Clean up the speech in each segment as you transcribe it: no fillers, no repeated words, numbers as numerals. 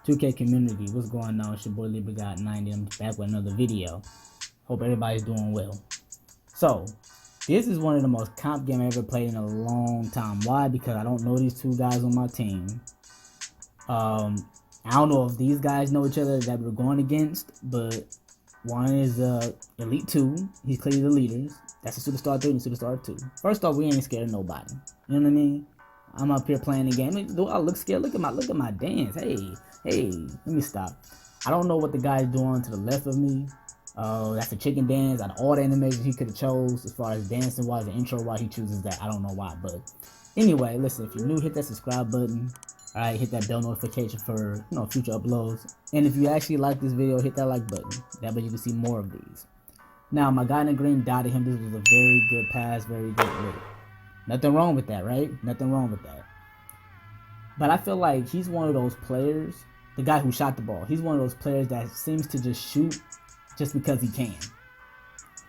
2K community, what's going on? It's your boy Libra Got 90. I'm back with another video. Hope everybody's doing well. So, this is one of the most comp games I've ever played in a long time. Why? Because I don't know these two guys on my team. I don't know if these guys know each other that we're going against, but one is Elite 2. He's clearly the leaders. That's a Superstar 3 and Superstar 2. First off, we ain't scared of nobody. You know what I mean? I'm up here playing the game. Do I look scared? Look at my dance. Hey, let me stop. I don't know what the guy's doing to the left of me. That's a chicken dance. Out of all the animations he could have chose, as far as dancing wise, the intro why he chooses that. I don't know why, but anyway, listen. If you're new, hit that subscribe button. All right, hit that bell notification for future uploads. And if you actually like this video, hit that like button. That way you can see more of these. Now, my guy in the green dotted him. This was a very good pass, very good look. Nothing wrong with that, right? Nothing wrong with that. But I feel like he's one of those players, the guy who shot the ball, he's one of those players that seems to just shoot just because he can.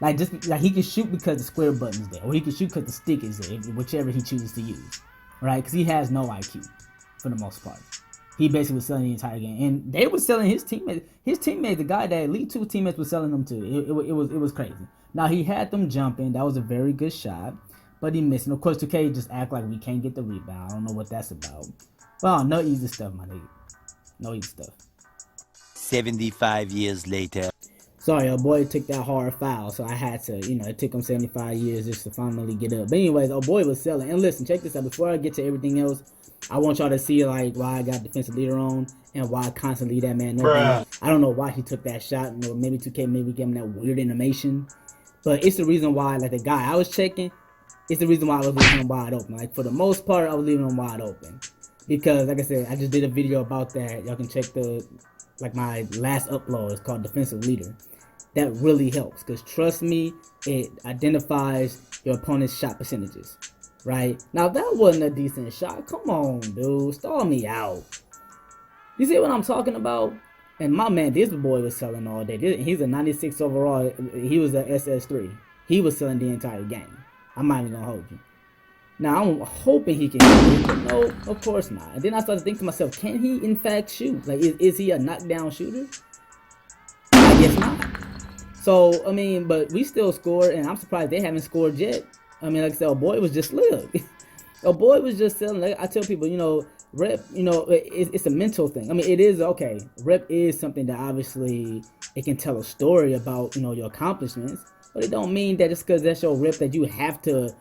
Like he can shoot because the square button's there, or he can shoot because the stick is there, whichever he chooses to use, right? Because he has no IQ for the most part. He basically was selling the entire game, and they were selling his teammates. His teammates, the guy that Elite 2 teammates were selling them to. It was crazy. Now he had them jumping. That was a very good shot. But he missed. And of course, 2K just act like we can't get the rebound. I don't know what that's about. Well, no easy stuff, my nigga. No easy stuff. 75 years later. Sorry, our boy took that hard foul, so I had to, it took him 75 years just to finally get up. But anyways, our boy was selling. And listen, check this out. Before I get to everything else, I want y'all to see, like, why I got defensive leader on and why I constantly leave that man open. I don't know why he took that shot. Maybe 2K maybe gave him that weird animation. But it's the reason why, like, the guy I was checking, it's the reason why I was leaving him wide open. Like, for the most part, I was leaving him wide open. Because, like I said, I just did a video about that. Y'all can check my last upload. It's called Defensive Leader. That really helps. Because, trust me, it identifies your opponent's shot percentages. Right? Now, that wasn't a decent shot. Come on, dude. Stall me out. You see what I'm talking about? And my man, this boy was selling all day. He's a 96 overall. He was a SS3. He was selling the entire game. I'm not even gonna hold you. Now I'm hoping he can shoot, but no, of course not. And then I started to think to myself, can he in fact shoot? Like, is he a knockdown shooter? I guess not. So I mean, but we still scored, and I'm surprised they haven't scored yet. I mean, like I said, a boy was just lit. A boy was just selling. Like I tell people, rep, it's a mental thing. I mean, it is okay. Rep is something that obviously it can tell a story about, your accomplishments. But it don't mean that just because that's your rep that you have to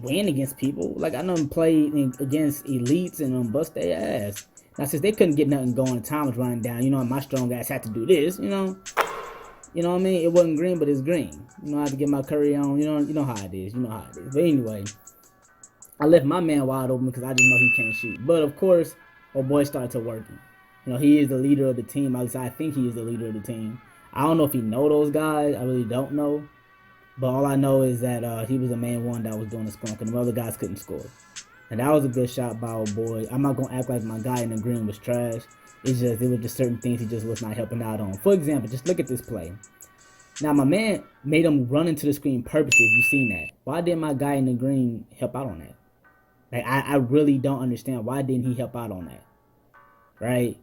win against people. Like, I done played against elites and bust their ass. Now, since they couldn't get nothing going, time was running down. My strong ass had to do this, You know what I mean? It wasn't green, but it's green. I had to get my curry on. You know how it is. You know how it is. But anyway, I left my man wide open because I just know he can't shoot. But, of course, our boy started to working. He is the leader of the team. At least I think he is the leader of the team. I don't know if he know those guys. I really don't know. But all I know is that he was the main one that was doing the scoring, because the other guys couldn't score. And that was a good shot by old boy. I'm not going to act like my guy in the green was trash. It was just certain things he just was not helping out on. For example, just look at this play. Now, my man made him run into the screen purposely, if you've seen that. Why didn't my guy in the green help out on that? Like, I really don't understand. Why didn't he help out on that? Right?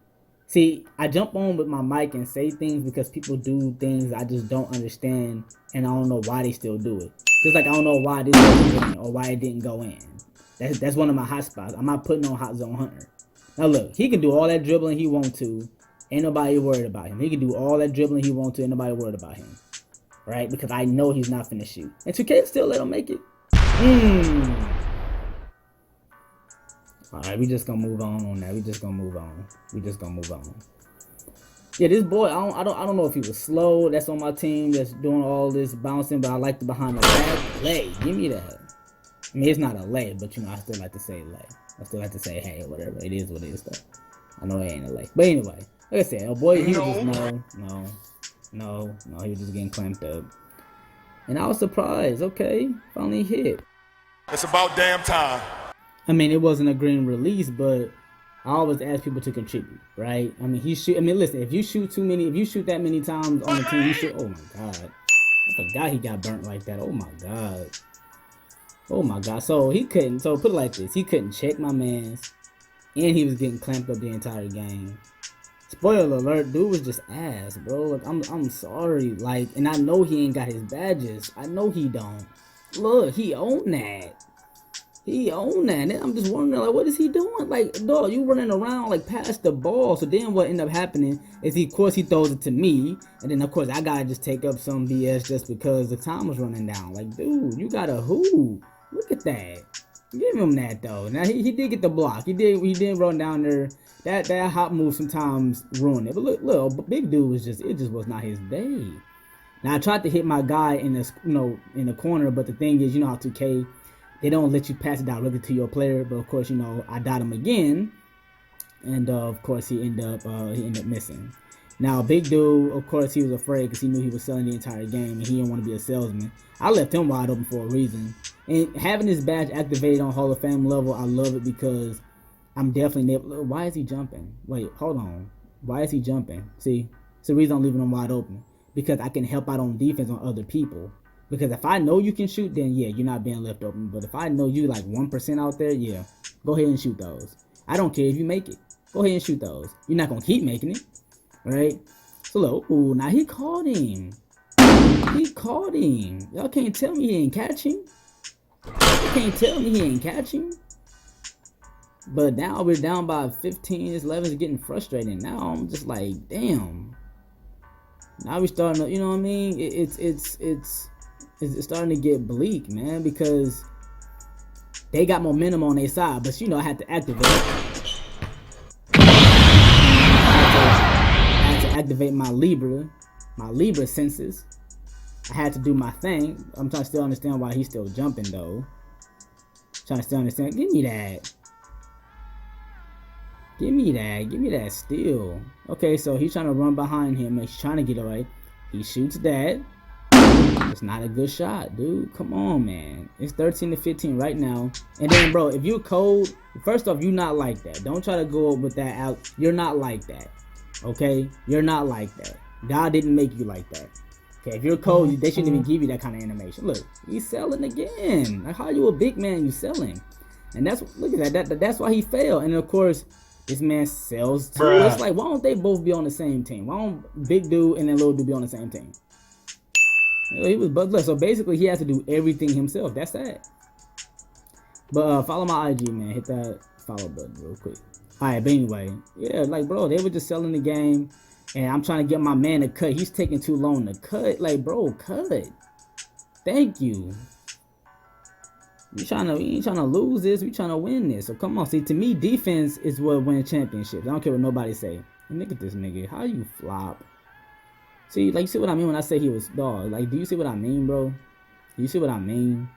See, I jump on with my mic and say things because people do things I just don't understand, and I don't know why they still do it. Just like I don't know why this didn't go in or why it didn't go in. That's one of my hot spots. I'm not putting on Hot Zone Hunter. Now look, he can do all that dribbling he wants to. Ain't nobody worried about him. He can do all that dribbling he wants to. Ain't nobody worried about him. Right? Because I know he's not finna shoot. And 2K still let him make it. Alright, we just gonna move on that. We just gonna move on. Yeah, this boy, I don't know if he was slow. That's on my team that's doing all this bouncing, but I like the behind the back lay. Give me that. I mean, it's not a lay, but I still like to say lay. I still like to say, hey, whatever. It is what it is, though. I know it ain't a lay. But anyway, like I said, oh boy, he was just no, he was just getting clamped up. And I was surprised. Okay, finally hit. It's about damn time. I mean, it wasn't a green release, but I always ask people to contribute, right? I mean, listen, if you shoot that many times on the team, you should. Oh my God, I forgot he got burnt like that. Oh my God. So he couldn't. So put it like this: he couldn't check my man's, and he was getting clamped up the entire game. Spoiler alert, dude was just ass, bro. Like, I'm sorry. Like, and I know he ain't got his badges. I know he don't. Look, he owned that. He owned that. And I'm just wondering, like, what is he doing? Like, dog, you running around, like, past the ball. So then what ended up happening is, of course, he throws it to me. And then, of course, I got to just take up some BS just because the time was running down. Like, dude, you got a who? Look at that. Give him that, though. Now, he did get the block. He did run down there. That hop move sometimes ruined it. But look, big dude was just, it just was not his day. Now, I tried to hit my guy in the, in the corner. But the thing is, you know how 2K, they don't let you pass it directly to your player, but of course, I dot him again, and of course he ended up missing. Now, big dude, of course, he was afraid because he knew he was selling the entire game, and he didn't want to be a salesman. I left him wide open for a reason, and having his badge activated on Hall of Fame level, I love it because I'm definitely. Why is he jumping? Wait, hold on. Why is he jumping? See, it's the reason I'm leaving him wide open, because I can help out on defense on other people. Because if I know you can shoot, then yeah, you're not being left open. But if I know you like 1% out there, yeah, go ahead and shoot those. I don't care if you make it. Go ahead and shoot those. You're not going to keep making it, right? So look, ooh, now he caught him. He caught him. Y'all can't tell me he ain't catch him. You can't tell me he ain't catch him. But now we're down by 15. This 11 is getting frustrating. Now I'm just like, damn. Now we're starting to, you know what I mean? It's starting to get bleak, man, because they got momentum on their side, but I had to activate. I had to activate my Libra senses. I had to do my thing. I'm trying to still understand why he's still jumping though. Trying to still understand. Give me that. Give me that steal. Okay, so he's trying to run behind him. He's trying to get away. He shoots that. It's not a good shot, dude. Come on, man. It's 13-15 right now. And then, bro, if you're cold, first off, you're not like that. Don't try to go with that out. You're not like that. Okay? You're not like that. God didn't make you like that. Okay, if you're cold, they shouldn't even give you that kind of animation. Look, he's selling again. Like, how are you a big man? You selling. And look at that. That's why he failed. And of course, this man sells too. Bruh. It's like, why don't they both be on the same team? Why don't big dude and then little dude be on the same team? He was butless, so basically he has to do everything himself. That's that. But follow my IG, man. Hit that follow button real quick. Alright, but anyway, yeah, like, bro, they were just selling the game, and I'm trying to get my man to cut. He's taking too long to cut. Like, bro, cut. Thank you. We ain't trying to lose this. We trying to win this. So come on. See, to me, defense is what wins championships. I don't care what nobody say. And look at this nigga. How you flop? See, like, you see what I mean when I say he was dog? Like, do you see what I mean, bro? Do you see what I mean?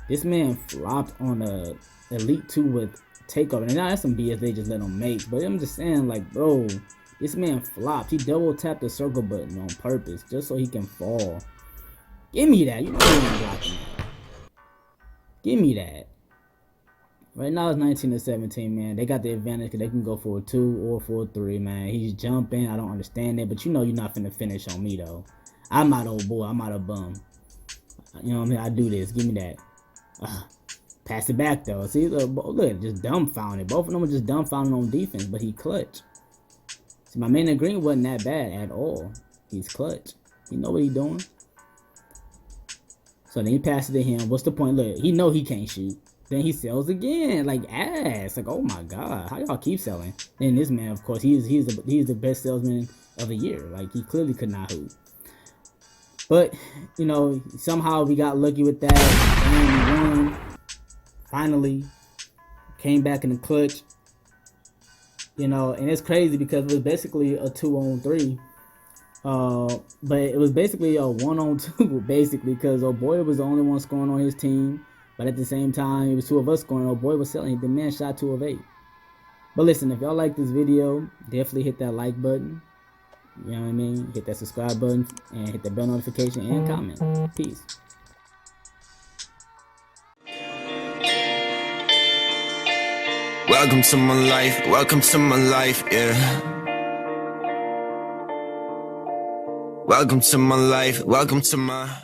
This man flopped on a Elite 2 with takeover. And now that's some BS they just let him make. But I'm just saying, like, bro, this man flopped. He double tapped the circle button on purpose just so he can fall. Give me that. You know he ain't blocking that. Give me that. Right now it's 19-17, man. They got the advantage because they can go for a 2 or for a 3, man. He's jumping. I don't understand it, but you're not finna finish on me, though. I'm not old boy. I'm not a bum. You know what I mean? I do this. Give me that. Pass it back, though. See, look, just dumbfounded. Both of them were just dumbfounded on defense, but he clutch. See, my man in green wasn't that bad at all. He's clutch. You know what he's doing? So then he passes to him. What's the point? Look, he know he can't shoot. Then he sells again, like ass. Like, oh my god, how y'all keep selling? And this man, of course, he's the best salesman of the year. Like, he clearly could not hoop. But somehow we got lucky with that, and we won. Finally, came back in the clutch. And it's crazy because it was basically a 2-on-3. But it was basically a 1-on-2, basically, because old boy was the only one scoring on his team. But at the same time, it was 2 of us scoring. Old boy was selling. The man shot 2 of 8. But listen, if y'all like this video, definitely hit that like button. You know what I mean? Hit that subscribe button and hit the bell notification and comment. Peace. Welcome to my life. Welcome to my life, yeah. Welcome to my life. Welcome to my